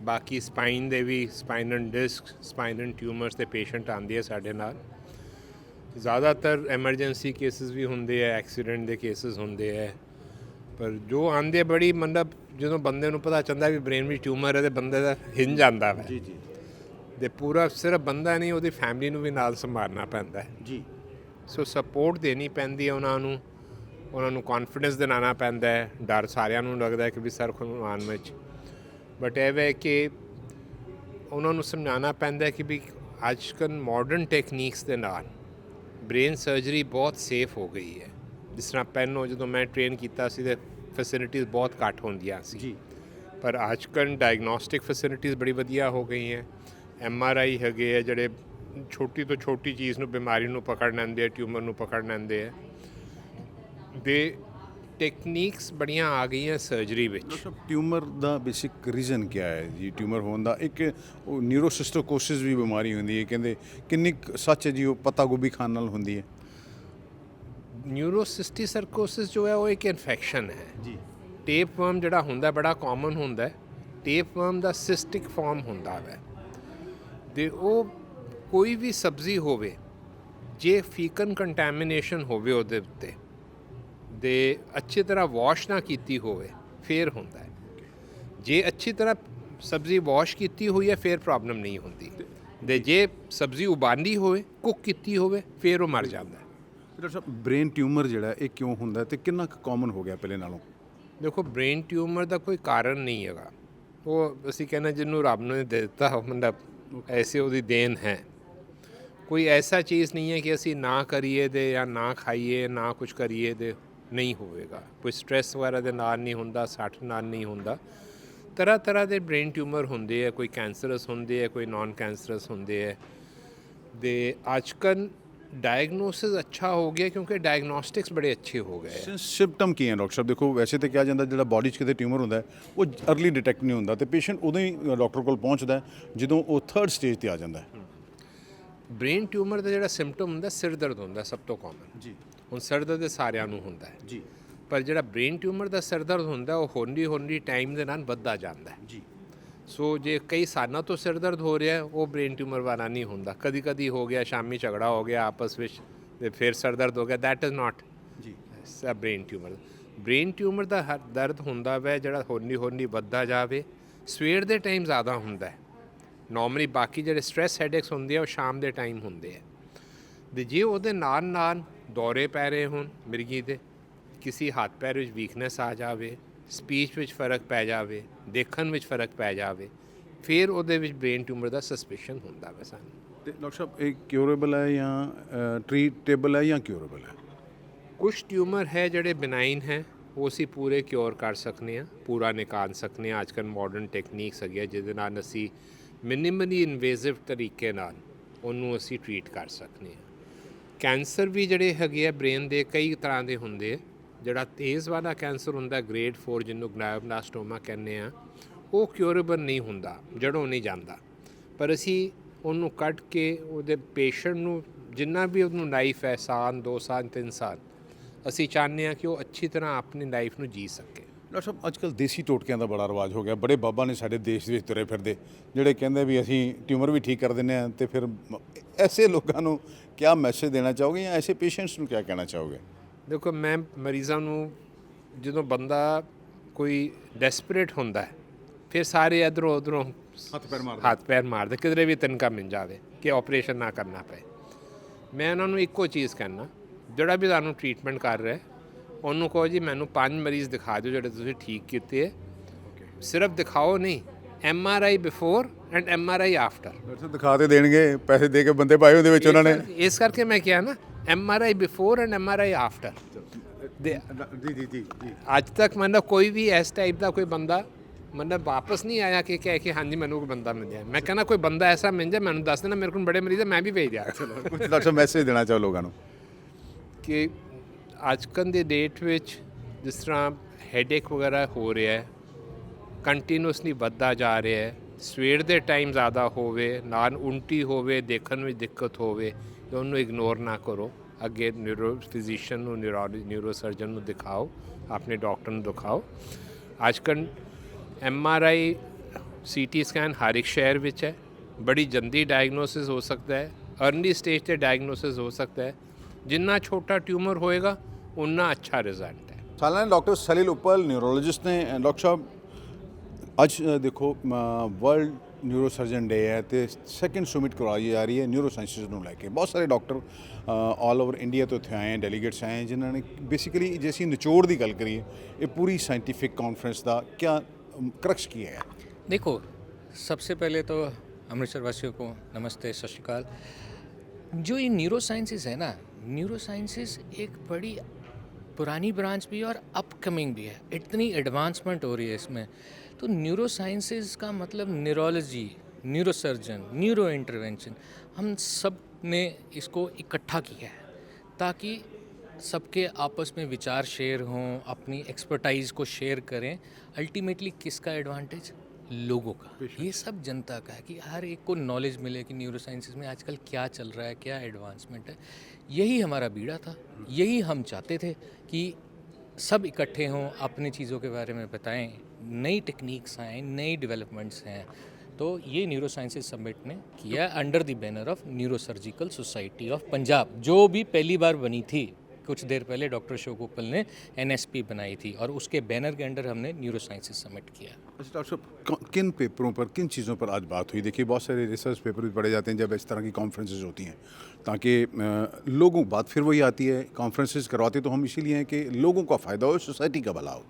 ਬਾਕੀ ਸਪਾਈਨ ਦੇ ਵੀ, ਸਪਾਈਨਲ ਡਿਸਕ, ਸਪਾਈਨਲ ਟਿਊਮਰਸ ਦੇ ਪੇਸ਼ੈਂਟ ਆਉਂਦੇ ਆ ਸਾਡੇ ਨਾਲ। ਜ਼ਿਆਦਾਤਰ ਐਮਰਜੈਂਸੀ ਕੇਸਿਸ ਵੀ ਹੁੰਦੇ ਆ, ਐਕਸੀਡੈਂਟ ਦੇ ਕੇਸਿਸ ਹੁੰਦੇ ਆ, ਪਰ ਜੋ ਆਉਂਦੇ ਬੜੀ ਮਤਲਬ ਜਦੋਂ ਬੰਦੇ ਨੂੰ ਪਤਾ ਚੱਲਦਾ ਵੀ ਬ੍ਰੇਨ ਵਿੱਚ ਟਿਊਮਰ ਹੈ ਤੇ ਬੰਦੇ ਦਾ ਹਿੰਜ ਆਉਂਦਾ ਵਾ ਜੀ। ਤੇ ਪੂਰਾ ਸਿਰਫ ਬੰਦਾ ਨਹੀਂ, ਉਹਦੀ ਫੈਮਿਲੀ ਨੂੰ ਵੀ ਨਾਲ ਸੰਭਾਲਣਾ ਪੈਂਦਾ ਹੈ ਜੀ। ਸੋ ਸਪੋਰਟ ਦੇਣੀ ਪੈਂਦੀ ਹੈ ਉਹਨਾਂ ਨੂੰ ਕੌਨਫੀਡੈਂਸ ਦਿਲਾਉਣਾ ਪੈਂਦਾ ਹੈ। ਡਰ ਸਾਰਿਆਂ ਨੂੰ ਲੱਗਦਾ ਕਿ ਵੀ ਸਰ ਖੁਣਵਾਨ ਵਿੱਚ, ਬਟ ਇਹ ਹੈ ਕਿ ਉਹਨਾਂ ਨੂੰ ਸਮਝਾਉਣਾ ਪੈਂਦਾ ਕਿ ਵੀ ਅੱਜ ਕੱਲ੍ਹ ਮਾਡਰਨ ਟੈਕਨੀਕਸ ਦੇ ਨਾਲ ਬ੍ਰੇਨ ਸਰਜਰੀ ਬਹੁਤ ਸੇਫ ਹੋ ਗਈ ਹੈ। ਜਿਸ ਤਰ੍ਹਾਂ ਪਹਿਲਾਂ ਜਦੋਂ ਮੈਂ ਟ੍ਰੇਨ ਕੀਤਾ ਸੀ ਤੇ ਫੈਸਿਲਿਟੀਜ਼ ਬਹੁਤ ਘੱਟ ਹੁੰਦੀਆਂ ਸੀ ਜੀ, ਪਰ ਅੱਜ ਕੱਲ੍ਹ ਡਾਇਗਨੋਸਟਿਕ ਫੈਸਿਲਿਟੀਜ਼ ਬੜੀ ਵਧੀਆ ਹੋ ਗਈਆਂ। MRI ਹੈਗੇ ਆ ਜਿਹੜੇ ਛੋਟੀ ਤੋਂ ਛੋਟੀ ਚੀਜ਼ ਨੂੰ, ਬਿਮਾਰੀ ਨੂੰ ਪਕੜ ਲੈਂਦੇ ਆ, ਟਿਊਮਰ ਨੂੰ ਪਕੜ ਲੈਂਦੇ ਆ। ਦੇ ਟੈਕਨੀਕਸ ਬੜੀਆਂ ਆ ਗਈਆਂ ਸਰਜਰੀ ਵਿੱਚ। ਟਿਊਮਰ ਦਾ ਬੇਸਿਕ ਰੀਜ਼ਨ ਕੀ ਹੈ ਜੀ? ਟਿਊਮਰ ਹੋਣ ਦਾ ਇੱਕ ਨਿਊਰੋਸਿਸਟੋਕੋਸਿਸ ਵੀ ਬਿਮਾਰੀ ਹੁੰਦੀ ਹੈ, ਕਹਿੰਦੇ ਕਿੰਨੀ ਸੱਚ ਹੈ ਜੀ? ਉਹ ਪੱਤਾ ਗੋਭੀ ਖਾਣ ਨਾਲ ਹੁੰਦੀ ਹੈ। ਨਿਊਰੋਸਿਸਟੀਸਰਕੋਸਿਸ ਜੋ ਹੈ ਉਹ ਇੱਕ ਇਨਫੈਕਸ਼ਨ ਹੈ ਜੀ। ਟੇਪਵਰਮ ਜਿਹੜਾ ਹੁੰਦਾ ਬੜਾ ਕਾਮਨ ਹੁੰਦਾ। ਟੇਪਵਰਮ ਦਾ ਸਿਸਟਿਕ ਫਾਰਮ ਹੁੰਦਾ ਹੈ ਤੇ ਉਹ ਕੋਈ ਵੀ ਸਬਜ਼ੀ ਹੋਵੇ, ਜੇ ਫੀਕਨ ਕੰਟੈਮੀਨੇਸ਼ਨ ਹੋਵੇ ਉਹਦੇ ਉੱਤੇ, ਦੇ ਅੱਛੀ ਤਰ੍ਹਾਂ ਵਾਸ਼ ਨਾ ਕੀਤੀ ਹੋਵੇ ਫਿਰ ਹੁੰਦਾ ਹੈ। ਜੇ ਅੱਛੀ ਤਰ੍ਹਾਂ ਸਬਜ਼ੀ ਵਾਸ਼ ਕੀਤੀ ਹੋਈ ਹੈ ਫਿਰ ਪ੍ਰੋਬਲਮ ਨਹੀਂ ਹੁੰਦੀ, ਤੇ ਜੇ ਸਬਜ਼ੀ ਉਬਾਲੀ ਹੋਵੇ, ਕੁੱਕ ਕੀਤੀ ਹੋਵੇ, ਫਿਰ ਉਹ ਮਰ ਜਾਂਦਾ ਹੈ। ਡਾਕਟਰ ਸਾਹਿਬ, ਬ੍ਰੇਨ ਟਿਊਮਰ ਜਿਹੜਾ ਇਹ ਕਿਉਂ ਹੁੰਦਾ ਤੇ ਕਿੰਨਾ ਕੁ ਕਾਮਨ ਹੋ ਗਿਆ ਪਹਿਲੇ ਨਾਲੋਂ? ਦੇਖੋ, ਬ੍ਰੇਨ ਟਿਊਮਰ ਦਾ ਕੋਈ ਕਾਰਨ ਨਹੀਂ ਹੈਗਾ, ਉਹ ਅਸੀਂ ਕਹਿੰਦੇ ਜਿਹਨੂੰ ਰੱਬ ਨੇ ਦੇ ਦਿੱਤਾ ਮਤਲਬ ਐਸੇ ਉਹਦੀ ਦੇਣ ਹੈ। ਕੋਈ ਐਸਾ ਚੀਜ਼ ਨਹੀਂ ਹੈ ਕਿ ਅਸੀਂ ਨਾ ਕਰੀਏ ਤੇ ਜਾਂ ਨਾ ਖਾਈਏ ਨਾ ਕੁਝ ਕਰੀਏ ਤੇ ਨਹੀਂ ਹੋਵੇਗਾ। ਕੋਈ ਸਟ੍ਰੈਸ ਵਗੈਰਾ ਦੇ ਨਾਲ ਨਹੀਂ ਹੁੰਦਾ, ਸੱਟ ਨਾਲ ਨਹੀਂ ਹੁੰਦਾ। ਤਰ੍ਹਾਂ ਤਰ੍ਹਾਂ ਦੇ ਬ੍ਰੇਨ ਟਿਊਮਰ ਹੁੰਦੇ ਆ, ਕੋਈ ਕੈਂਸਰਸ ਹੁੰਦੇ ਆ, ਕੋਈ ਨਾਨ ਕੈਂਸਰਸ ਹੁੰਦੇ ਆ। ਤੇ ਅੱਜ ਕੱਲ੍ਹ ਡਾਇਗਨੋਸਿਸ ਅੱਛਾ ਹੋ ਗਿਆ ਕਿਉਂਕਿ ਡਾਇਗਨੋਸਟਿਕਸ ਬੜੇ ਅੱਛੇ ਹੋ ਗਏ ਆ। ਸਿੰਪਟਮ ਕੀ ਹੈ ਡਾਕਟਰ ਸਾਹਿਬ? ਦੇਖੋ, ਵੈਸੇ ਤਾਂ ਕਿਹਾ ਜਾਂਦਾ ਜਿਹੜਾ ਬਾਡੀ 'ਚ ਕਿਤੇ ਟਿਊਮਰ ਹੁੰਦਾ ਹੈ ਉਹ ਅਰਲੀ ਡਿਟੈਕਟ ਨਹੀਂ ਹੁੰਦਾ ਤੇ ਪੇਸ਼ੈਂਟ ਉਦੋਂ ਹੀ ਡਾਕਟਰ ਕੋਲ ਪਹੁੰਚਦਾ ਹੈ ਜਦੋਂ ਉਹ 3rd ਸਟੇਜ ਤੇ ਆ ਜਾਂਦਾ ਹੈ। ਬ੍ਰੇਨ ਟਿਊਮਰ ਦਾ ਜਿਹੜਾ ਸਿੰਪਟਮ ਹੁੰਦਾ ਸਿਰ ਦਰਦ ਹੁੰਦਾ ਸਭ ਤੋਂ ਕਾਮਨ। ਜੀ। ਹੁਣ ਸਿਰ ਦਰਦ ਸਾਰਿਆਂ ਨੂੰ ਹੁੰਦਾ ਹੈ, ਜੀ ਪਰ ਜਿਹੜਾ ਬ੍ਰੇਨ ਟਿਊਮਰ ਦਾ ਸਿਰ ਦਰਦ ਹੁੰਦਾ ਉਹ ਹੌਲੀ ਟਾਈਮ ਦੇ ਨਾਲ ਵੱਧਦਾ ਜਾਂਦਾ ਹੈ। ਜੀ। ਸੋ ਜੇ ਕਈ ਸਾਲਾਂ ਤੋਂ ਸਿਰ ਦਰਦ ਹੋ ਰਿਹਾ ਉਹ ਬ੍ਰੇਨ ਟਿਊਮਰ ਵਾਲਾ ਨਹੀਂ ਹੁੰਦਾ। ਕਦੀ ਕਦੀ ਹੋ ਗਿਆ, ਸ਼ਾਮੀ ਝਗੜਾ ਹੋ ਗਿਆ ਆਪਸ ਵਿੱਚ ਤੇ ਫਿਰ ਸਿਰ ਦਰਦ ਹੋ ਗਿਆ, ਦੈਟ ਇਜ਼ ਨਾਟ ਜੀ ਬ੍ਰੇਨ ਟਿਊਮਰ। ਬ੍ਰੇਨ ਟਿਊਮਰ ਦਾ ਦਰਦ ਹੁੰਦਾ ਵੈ ਜਿਹੜਾ ਹੌਲੀ ਵੱਧਦਾ ਜਾਵੇ। ਸਵੇਰ ਦੇ ਟਾਈਮ ਜ਼ਿਆਦਾ ਹੁੰਦਾ ਹੈ ਨਾਰਮਲੀ, ਬਾਕੀ ਜਿਹੜੇ ਸਟ੍ਰੈਸ ਹੈਡੇਕਸ ਹੁੰਦੇ ਆ ਉਹ ਸ਼ਾਮ ਦੇ ਟਾਈਮ ਹੁੰਦੇ ਆ। ਤੇ ਜੇ ਉਹਦੇ ਨਾਲ ਦੌਰੇ ਪੈ ਰਹੇ ਹੋਣ ਮਿਰਗੀ ਦੇ, ਕਿਸੇ ਹੱਥ ਪੈਰ ਵਿੱਚ ਵੀਕਨੈਸ ਆ ਜਾਵੇ, ਸਪੀਚ ਵਿੱਚ ਫਰਕ ਪੈ ਜਾਵੇ, ਦੇਖਣ ਵਿੱਚ ਫਰਕ ਪੈ ਜਾਵੇ, ਫਿਰ ਉਹਦੇ ਵਿੱਚ ਬ੍ਰੇਨ ਟਿਊਮਰ ਦਾ ਸਸਪੀਸ਼ਨ ਹੁੰਦਾ ਵੈ ਸਾਨੂੰ। ਤੇ ਡਾਕਟਰ ਸਾਹਿਬ, ਇਹ ਕਿਉਰੇਬਲ ਹੈ ਜਾਂ ਟ੍ਰੀਟੇਬਲ ਹੈ ਜਾਂ ਕਿਉਰੇਬਲ ਹੈ? ਕੁਝ ਟਿਊਮਰ ਹੈ ਜਿਹੜੇ ਬਿਨਾਈਨ ਹੈ ਉਹ ਅਸੀਂ ਪੂਰੇ ਕਿਉਰ ਕਰ ਸਕਨੇ ਆ, ਪੂਰਾ ਨਿਕਾਲ ਸਕਨੇ ਆ। ਅੱਜ ਕੱਲ੍ਹ ਮਾਡਰਨ ਟੈਕਨੀਕਸ ਹੈਗੀਆਂ ਜਿਹਦੇ ਨਾਲ ਅਸੀਂ ਮਿਨੀਮਲੀ ਇਨਵੇਸਿਵ ਤਰੀਕੇ ਨਾਲ ਉਹਨੂੰ ਅਸੀਂ ਟਰੀਟ ਕਰ ਸਕਨੇ ਆ। ਕੈਂਸਰ ਵੀ ਜਿਹੜੇ ਹੈਗੇ ਆ ਬ੍ਰੇਨ ਦੇ ਕਈ ਤਰ੍ਹਾਂ ਦੇ ਹੁੰਦੇ ਆ। ਜਿਹੜਾ ਤੇਜ਼ ਵਾਲਾ ਕੈਂਸਰ ਹੁੰਦਾ ਗ੍ਰੇਡ 4 ਜਿਹਨੂੰ ਗਲਾਇਓਬਲਾਸਟੋਮਾ ਕਹਿੰਦੇ ਆ, ਉਹ ਕਿਉਰੇਬਲ ਨਹੀਂ ਹੁੰਦਾ, ਜੜੋਂ ਨਹੀਂ ਜਾਂਦਾ। ਪਰ ਅਸੀਂ ਉਹਨੂੰ ਕੱਢ ਕੇ ਉਹਦੇ ਪੇਸ਼ੈਂਟ ਨੂੰ ਜਿੰਨਾ ਵੀ ਉਹਨੂੰ ਲਾਈਫ ਹੈ, ਸਾਲ 2 ਸਾਲ 3 ਸਾਲ, ਅਸੀਂ ਚਾਹੁੰਦੇ ਹਾਂ ਕਿ ਉਹ ਅੱਛੀ ਤਰ੍ਹਾਂ ਆਪਣੀ ਲਾਈਫ ਨੂੰ ਜੀ ਸਕੇ। ਡਾਕਟਰ ਸਾਹਿਬ, ਅੱਜ ਕੱਲ੍ਹ ਦੇਸੀ ਟੋਟਕਿਆਂ ਦਾ ਬੜਾ ਰਿਵਾਜ ਹੋ ਗਿਆ। ਬੜੇ ਬਾਬਾ ਨੇ ਸਾਡੇ ਦੇਸ਼ ਦੇ ਵਿੱਚ ਤੁਰੇ ਫਿਰਦੇ ਜਿਹੜੇ ਕਹਿੰਦੇ ਵੀ ਅਸੀਂ ਟਿਊਮਰ ਵੀ ਠੀਕ ਕਰ ਦਿੰਦੇ ਹਾਂ। ਤੇ ਫਿਰ ਐਸੇ ਲੋਕਾਂ ਨੂੰ ਕਿਆ ਮੈਸੇਜ ਦੇਣਾ ਚਾਹੋਗੇ ਜਾਂ ਐਸੇ ਪੇਸ਼ੈਂਟਸ ਨੂੰ ਕਿਆ ਕਹਿਣਾ ਚਾਹੋਗੇ? ਦੇਖੋ, ਮੈਂ ਮਰੀਜ਼ਾਂ ਨੂੰ ਜਦੋਂ ਬੰਦਾ ਕੋਈ ਡੈਸਪਰੇਟ ਹੁੰਦਾ ਹੈ ਫਿਰ ਸਾਰੇ ਇੱਧਰੋਂ ਉੱਧਰੋਂ ਹੱਥ ਪੈਰ ਮਾਰਦੇ ਕਿਧਰੇ ਵੀ ਤਿਨਕਾ ਮਿਲ ਜਾਵੇ ਕਿ ਆਪਰੇਸ਼ਨ ਨਾ ਕਰਨਾ ਪਏ। ਮੈਂ ਉਹਨਾਂ ਨੂੰ ਇੱਕੋ ਚੀਜ਼ ਕਹਿਣਾ, ਜਿਹੜਾ ਵੀ ਤੁਹਾਨੂੰ ਟ੍ਰੀਟਮੈਂਟ ਕਰ ਰਿਹਾ ਉਹਨੂੰ ਕਹੋ ਜੀ ਮੈਨੂੰ 5 ਮਰੀਜ਼ ਦਿਖਾ ਦਿਓ ਜਿਹੜੇ ਤੁਸੀਂ ਠੀਕ ਕੀਤੇ ਹੈ। ਸਿਰਫ ਦਿਖਾਓ ਨਹੀਂ, MRI before and MRI after. Doctor ਸਾਹਿਬ, ਦਿਖਾ ਤੇ ਦੇਣਗੇ, ਪੈਸੇ ਦੇ ਕੇ ਬੰਦੇ ਪਾਏ ਉਹਦੇ ਵਿੱਚ ਉਹਨਾਂ ਨੇ। ਇਸ ਕਰਕੇ ਮੈਂ ਕਿਹਾ ਨਾ MRI before and MRI after. ਜੀ। ਅੱਜ ਤੱਕ ਮਤਲਬ ਕੋਈ ਵੀ ਇਸ ਟਾਈਪ ਦਾ ਕੋਈ ਬੰਦਾ ਮਤਲਬ ਵਾਪਸ ਨਹੀਂ ਆਇਆ ਕਿ ਕਹਿ ਕੇ ਹਾਂਜੀ ਮੈਨੂੰ ਕੋਈ ਬੰਦਾ ਮਿਲ ਜਾਏ। ਮੈਂ ਕਹਿੰਦਾ ਕੋਈ ਬੰਦਾ ਐਸਾ ਮਿਲ ਜਾਏ ਮੈਨੂੰ ਦੱਸ ਦੇਣਾ, ਮੇਰੇ ਕੋਲ ਬੜੇ ਮਰੀਜ਼ ਹੈ, ਮੈਂ ਵੀ ਭੇਜ ਦਿਆ। ਕੁਝ ਡਾਕਟਰ ਸਾਹਿਬ ਮੈਸੇਜ ਦੇਣਾ ਚਾਹੋ ਲੋਕਾਂ ਨੂੰ? ਕਿ ਅੱਜ ਕੱਲ੍ਹ ਦੇ ਡੇਟ ਵਿੱਚ ਜਿਸ ਤਰ੍ਹਾਂ ਹੈਡੇਕ ਵਗੈਰਾ ਹੋ ਰਿਹਾ ਹੈ, ਕੰਟੀਨਿਊਸਲੀ ਵੱਧਦਾ ਜਾ ਰਿਹਾ ਹੈ, ਸਵੇਰ ਦੇ ਟਾਈਮ ਜ਼ਿਆਦਾ ਹੋਵੇ, ਨਾਲ ਉਲਟੀ ਹੋਵੇ, ਦੇਖਣ ਵਿੱਚ ਦਿੱਕਤ ਹੋਵੇ, ਤਾਂ ਉਹਨੂੰ ਇਗਨੋਰ ਨਾ ਕਰੋ। ਅੱਗੇ ਫਿਜ਼ੀਸ਼ੀਅਨ ਨੂੰ, ਨਿਊਰੋ ਸਰਜਨ ਨੂੰ ਦਿਖਾਓ, ਆਪਣੇ ਡਾਕਟਰ ਨੂੰ ਦਿਖਾਓ। ਅੱਜ ਕੱਲ੍ਹ MRI CT ਸਕੈਨ ਹਰ ਇੱਕ ਸ਼ਹਿਰ ਵਿੱਚ ਹੈ, ਬੜੀ ਜਲਦੀ ਡਾਇਗਨੋਸਿਸ ਹੋ ਸਕਦਾ ਹੈ, अर्ਲੀ ਸਟੇਜ 'ਤੇ ਡਾਇਗਨੋਸਿਸ ਹੋ ਸਕਦਾ ਹੈ। ਜਿੰਨਾ ਛੋਟਾ ਟਿਊਮਰ ਹੋਏਗਾ ਉਨਾ ਅੱਛਾ ਰਿਜ਼ਲਟ ਹੈ। ਸਾਲਾਨਾ ਡਾਕਟਰ ਸਲੀਲ ਉੱਪਲ ਨਿਊਰੋਲੋਜਿਸਟ ਨੇ। ਡਾਕਟਰ ਸਾਹਿਬ, ਅੱਜ ਦੇਖੋ ਵਰਲਡ ਨਿਊਰੋ ਸਰਜਨ ਡੇ ਹੈ ਤੇ ਸੈਕਿੰਡ ਸੁਮਿਟ ਕਰਵਾਈ ਜਾ ਰਹੀ ਹੈ ਨਿਊਰੋ ਸਾਇੰਸਿਸ ਨੂੰ ਲੈ ਕੇ। ਬਹੁਤ ਸਾਰੇ ਡਾਕਟਰ ਆਲ ਓਵਰ ਇੰਡੀਆ ਤੋਂ ਇੱਥੇ ਆਏ, ਡੈਲੀਗੇਟਸ ਆਏ, ਜਿਨ੍ਹਾਂ ਨੇ ਬੇਸਿਕਲੀ ਜੇ ਅਸੀਂ ਨਿਚੋੜ ਦੀ ਗੱਲ ਕਰੀਏ ਇਹ ਪੂਰੀ ਸਾਇੰਟੀਫਿਕ कॉन्फ्रेंस ਦਾ क्या क्रक्स किया है? देखो, सबसे पहले तो अमृतसर वासियों को नमस्ते, सत श्री अकाल। जो ये न्यूरो साइंसेस है ना, न्यूरो साइंसेस एक बड़ी पुरानी ब्रांच भी है और अपकमिंग भी है। इतनी एडवांसमेंट हो रही है इसमें। तो न्यूरो साइंसेस का मतलब neurology, neuro surgeon, neuro intervention, हम सब ने इसको इकट्ठा किया है ताकि सबके आपस में विचार शेयर हों, अपनी एक्सपर्टाइज को शेयर करें। अल्टीमेटली किसका एडवांटेज? लोगों का, ये सब जनता का है कि हर एक को नॉलेज मिले कि न्यूरो साइंसेस में आजकल क्या चल रहा है, क्या एडवांसमेंट है। यही हमारा बीड़ा था, यही हम चाहते थे कि सब इकट्ठे हों, अपनी चीज़ों के बारे में बताएं, नई टेक्निक्स आएँ, नई डेवलपमेंट्स हैं। तो ये न्यूरो साइंसेस समिट ने किया under the banner of neuro surgical society of Punjab, जो भी पहली बार बनी थी कुछ देर पहले डॉक्टर अशोक उपल ने NSP बनाई थी और उसके बैनर के अंडर हमने न्यूरो साइंसेज समिट किया। अच्छा डॉक्टर साहब, किन पेपरों पर, किन चीज़ों पर आज बात हुई? देखिए बहुत सारे रिसर्च पेपर भी पढ़े जाते हैं जब इस तरह की कॉन्फ्रेंसेज होती हैं, ताकि लोगों बात फिर वही आती है, कॉन्फ्रेंसेज करवाते तो हम इसीलिए हैं कि लोगों का फ़ायदा हो, सोसाइटी का भला हो।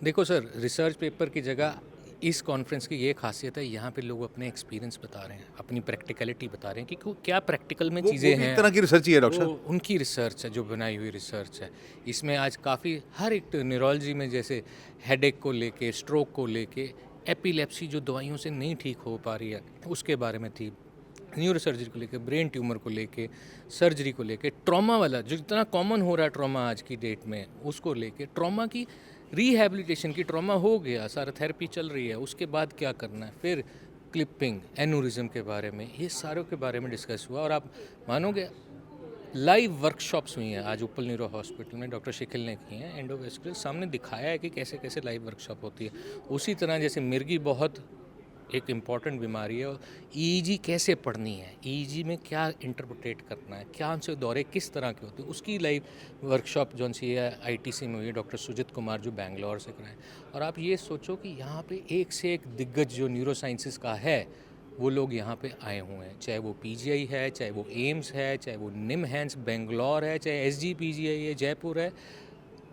देखो सर, रिसर्च पेपर की जगह इस कॉन्फ्रेंस की ये खासियत है, यहाँ पे लोग अपने एक्सपीरियंस बता रहे हैं, अपनी प्रैक्टिकलिटी बता रहे हैं कि क्या प्रैक्टिकल में चीज़ें भी हैं। एक तरह की रिसर्च ही है डॉक्टर वो साहब। उनकी रिसर्च है, जो बनाई हुई रिसर्च है। इसमें आज काफ़ी हर एक न्यूरोलॉजी में, जैसे हेडेक को लेके, स्ट्रोक को लेके, एपिलेप्सी जो दवाइयों से नहीं ठीक हो पा रही है उसके बारे में थी, न्यूरो सर्जरी को लेके, ब्रेन ट्यूमर को लेके, सर्जरी को लेके, ट्रॉमा वाला जो इतना कॉमन हो रहा है ट्रॉमा आज की डेट में, उसको लेके, ट्रॉमा की रिहैबिलिटेशन की, ट्रॉमा हो गया, सारा थेरेपी चल रही है, उसके बाद क्या करना है, फिर क्लिपिंग, एनूरिज्म के बारे में, ये सारों के बारे में डिस्कस हुआ। और आप मानोगे लाइव वर्कशॉप्स हुई हैं आज उपल न्यूरो हॉस्पिटल में, डॉक्टर शिखिल ने की हैं, एंडोवेस्कुलर, सामने दिखाया है कि कैसे कैसे लाइव वर्कशॉप होती है। उसी तरह जैसे मिर्गी बहुत एक इम्पॉर्टेंट बीमारी है, और EEG कैसे पढ़नी है, EEG में क्या इंटरप्रेट करना है, क्या उनसे दौरे किस तरह के होते हैं, उसकी लाइव वर्कशॉप जो सी है ITC में हुई है, डॉक्टर सुजित कुमार जो बैंगलोर से कराएं। और आप ये सोचो कि यहाँ पे एक से एक दिग्गज जो न्यूरो साइंसेस का है वो लोग यहाँ पे आए हुए हैं, चाहे वो PGI है, चाहे वो एम्स है, चाहे वो निमहैंस बेंगलोर है, चाहे SGPGI है जयपुर है,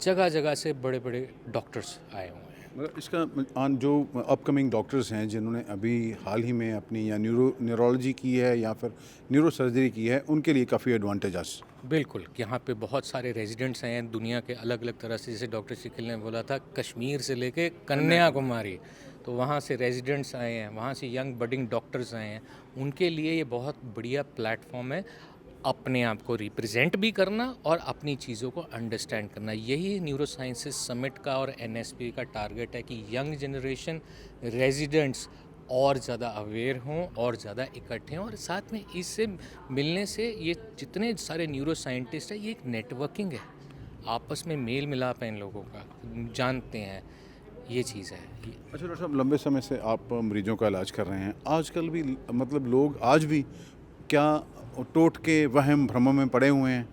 जगह जगह से बड़े बड़े डॉक्टर्स आए हुए हैं। मतलब इसका आन जो अपकमिंग डॉक्टर्स हैं जिन्होंने अभी हाल ही में अपनी या न्यूरोलॉजी की है या फिर न्यूरो सर्जरी की है, उनके लिए काफ़ी एडवांटेजेस। बिल्कुल, यहाँ पे बहुत सारे रेजिडेंट्स हैं दुनिया के अलग अलग तरह से, जैसे डॉक्टर शिकिल ने बोला था कश्मीर से लेके कन्याकुमारी, तो वहाँ से रेजिडेंट्स आए हैं, वहाँ से यंग बडिंग डॉक्टर्स आए हैं। उनके लिए ये बहुत बढ़िया प्लेटफॉर्म है अपने आप को रिप्रेजेंट भी करना और अपनी चीज़ों को अंडरस्टैंड करना। यही न्यूरो साइंसेस समिट का और NSP का टारगेट है कि यंग जनरेशन रेजिडेंट्स और ज़्यादा अवेयर हों और ज़्यादा इकट्ठे हों, और साथ में इससे मिलने से ये जितने सारे न्यूरो साइंटिस्ट हैं, ये एक नेटवर्किंग है, आपस में मेल मिलाप है इन लोगों का, जानते हैं, ये चीज़ है। अच्छा डॉक्टर साहब, लंबे समय से आप मरीजों का इलाज कर रहे हैं, आजकल भी मतलब लोग आज भी क्या टोटके वहम भ्रमों में पड़े हुए हैं?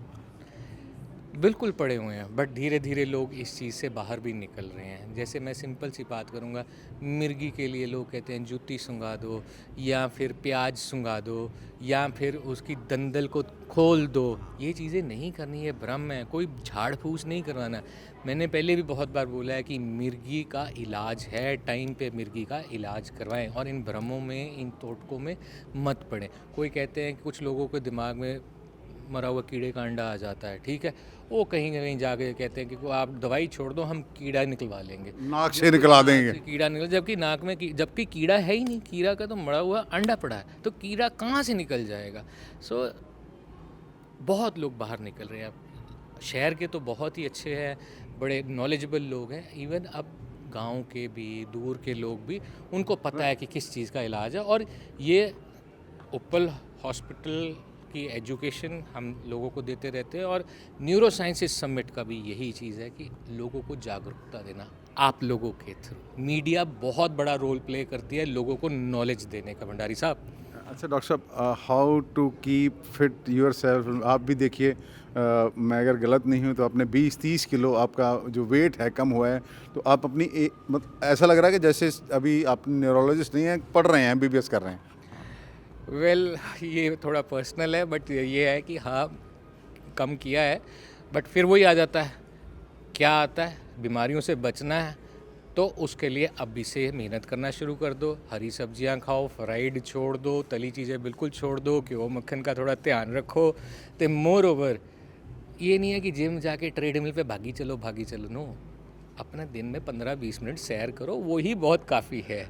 बिल्कुल पड़े हुए हैं, बट धीरे धीरे लोग इस चीज़ से बाहर भी निकल रहे हैं। जैसे मैं सिंपल सी बात करूँगा, मिर्गी के लिए लोग कहते हैं जूती सूंघा दो, या फिर प्याज सूंघा दो, या फिर उसकी दंदल को खोल दो। ये चीज़ें नहीं करनी है, भ्रम है, कोई झाड़ फूस नहीं करवाना। मैंने पहले भी बहुत बार बोला है कि मिर्गी का इलाज है, टाइम पे मिर्गी का इलाज करवाएं और इन भ्रमों में, इन तोटकों में मत पड़ें। कोई कहते हैं कि कुछ लोगों के दिमाग में मरा हुआ कीड़े का अंडा आ जाता है, ठीक है, वो कहीं ना कहीं जाके कहते हैं कि आप दवाई छोड़ दो, हम कीड़ा निकलवा लेंगे, नाक से निकला देंगे। कीड़ा निकल, जबकि नाक में जबकि कीड़ा है ही नहीं, कीड़ा का तो मरा हुआ अंडा पड़ा है, तो कीड़ा कहाँ से निकल जाएगा। सो बहुत लोग बाहर निकल रहे हैं। अब शहर के तो बहुत ही अच्छे हैं, बड़े नॉलेजेबल लोग हैं, इवन अब गांव के भी, दूर के लोग भी, उनको पता है कि किस चीज़ का इलाज है। और ये उपल हॉस्पिटल की एजुकेशन हम लोगों को देते रहते हैं, और न्यूरो साइंसेस समिट का भी यही चीज़ है कि लोगों को जागरूकता देना, आप लोगों के थ्रू। मीडिया बहुत बड़ा रोल प्ले करती है लोगों को नॉलेज देने का। भंडारी साहब, अच्छा डॉक्टर साहब, how to keep fit yourself, आप भी देखिए, मैं अगर गलत नहीं हूँ तो आपने 20-30 किलो आपका जो वेट है कम हुआ है, तो आप अपनी मतलब ऐसा लग रहा है कि जैसे अभी आप न्यूरोलॉजिस्ट नहीं हैं, पढ़ रहे हैं, MBBS कर रहे हैं। वेल ये थोड़ा पर्सनल है, बट ये है कि हाँ कम किया है, बट फिर वही आ जाता है, क्या आता है, बीमारियों से बचना है तो उसके लिए अभी से मेहनत करना शुरू कर दो। हरी सब्जियां खाओ, फ्राइड छोड़ दो, तली चीज़ें बिल्कुल छोड़ दो, घ्यो मक्खन का थोड़ा ध्यान रखो। तो मोर ओवर ये नहीं है कि जिम जाके ट्रेडमिल पे भागी चलो, नो, अपने दिन में 15-20 मिनट सैर करो, वो ही बहुत काफ़ी है।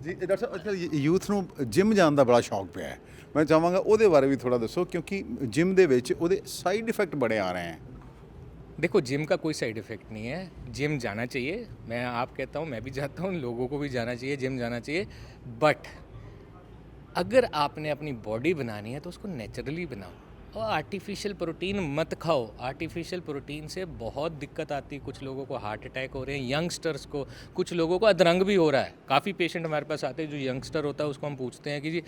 जी डॉक्टर साहब, अच्छा यूथ ਨੂੰ ਜਿਮ ਜਾਣ ਦਾ ਬੜਾ ਸ਼ੌਕ ਪਿਆ ਹੈ, ਮੈਂ ਚਾਹਾਂਗਾ ਉਹਦੇ ਬਾਰੇ ਵੀ ਥੋੜਾ ਦੱਸੋ, ਕਿਉਂਕਿ ਜਿਮ ਦੇ ਵਿੱਚ ਉਹਦੇ ਸਾਈਡ ਇਫੈਕਟ बड़े आ रहे हैं। देखो, जिम का कोई साइड इफ़ेक्ट नहीं है, जिम जाना चाहिए, मैं आप कहता हूँ, मैं भी जाता हूँ, लोगों को भी जाना चाहिए, जिम जाना चाहिए, बट अगर आपने अपनी बॉडी बनानी है तो उसको नेचुरली बनाओ। और आर्टिफिशियल प्रोटीन मत खाओ। आर्टिफिशियल प्रोटीन से बहुत दिक्कत आती है, कुछ लोगों को हार्ट अटैक हो रहे हैं, यंगस्टर्स को, कुछ लोगों को अधरंग भी हो रहा है। काफ़ी पेशेंट हमारे पास आते हैं जो यंगस्टर होता है, उसको हम पूछते हैं कि जी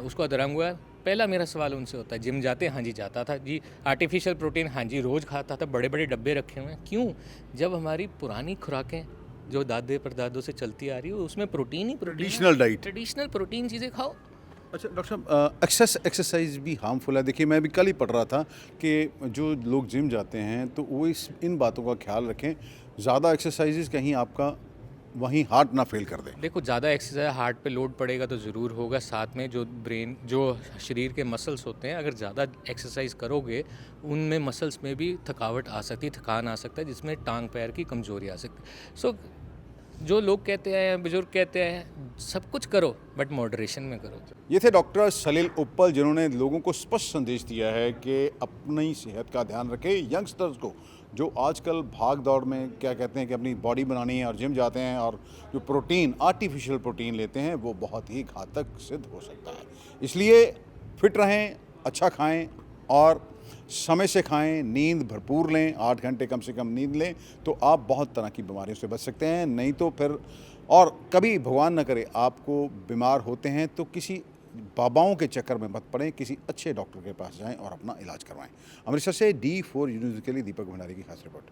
उसको अधरंग हुआ है। पहला मेरा सवाल उनसे होता है, जिम जाते हैं? हाँ जी जाता था। जी आर्टिफिशियल प्रोटीन? हाँ जी रोज़ खाता था, बड़े बड़े डब्बे रखे हुए हैं। क्यों? जब हमारी पुरानी खुराकें जो दादे परदादों से चलती आ रही है उसमें प्रोटीन ही protein, traditional diet. Traditional protein चीज़ें खाओ। अच्छा डॉक्टर साहब, एक्सरसाइज भी हार्मफुल है। देखिए मैं भी कल ही पढ़ रहा था कि जो लोग जिम जाते हैं तो वो इन बातों का ख्याल रखें, ज़्यादा एक्सरसाइजेज कहीं आपका वहीं हार्ट ना फेल कर दे। देखो ज़्यादा एक्सरसाइज हार्ट पे लोड पड़ेगा तो ज़रूर होगा, साथ में जो ब्रेन जो शरीर के मसल्स होते हैं, अगर ज़्यादा एक्सरसाइज करोगे उनमें मसल्स में भी थकावट आ सकती है, थकान आ सकता है, जिसमें टांग पैर की कमजोरी आ सकती है। सो जो लोग कहते हैं, बुजुर्ग कहते हैं, सब कुछ करो बट मॉडरेशन में करो। ये थे डॉक्टर सलील उप्पल, जिन्होंने लोगों को स्पष्ट संदेश दिया है कि अपनी सेहत का ध्यान रखें। यंगस्टर्स को जो आजकल भाग दौड़ में क्या कहते हैं कि अपनी बॉडी बनानी है और जिम जाते हैं और जो प्रोटीन आर्टिफिशियल प्रोटीन लेते हैं वो बहुत ही घातक सिद्ध हो सकता है। इसलिए फिट रहें, अच्छा खाएं और समय से खाएं, नींद भरपूर लें, 8 घंटे कम से कम नींद लें तो आप बहुत तरह की बीमारियों से बच सकते हैं। नहीं तो फिर, और कभी भगवान न करे आपको बीमार होते हैं तो किसी बाबाओं के चक्कर में मत पड़ें, किसी अच्छे डॉक्टर के पास जाएं और अपना इलाज करवाएं। अमृतसर से D4 न्यूज़ के लिए दीपक भंडारी की खास रिपोर्ट।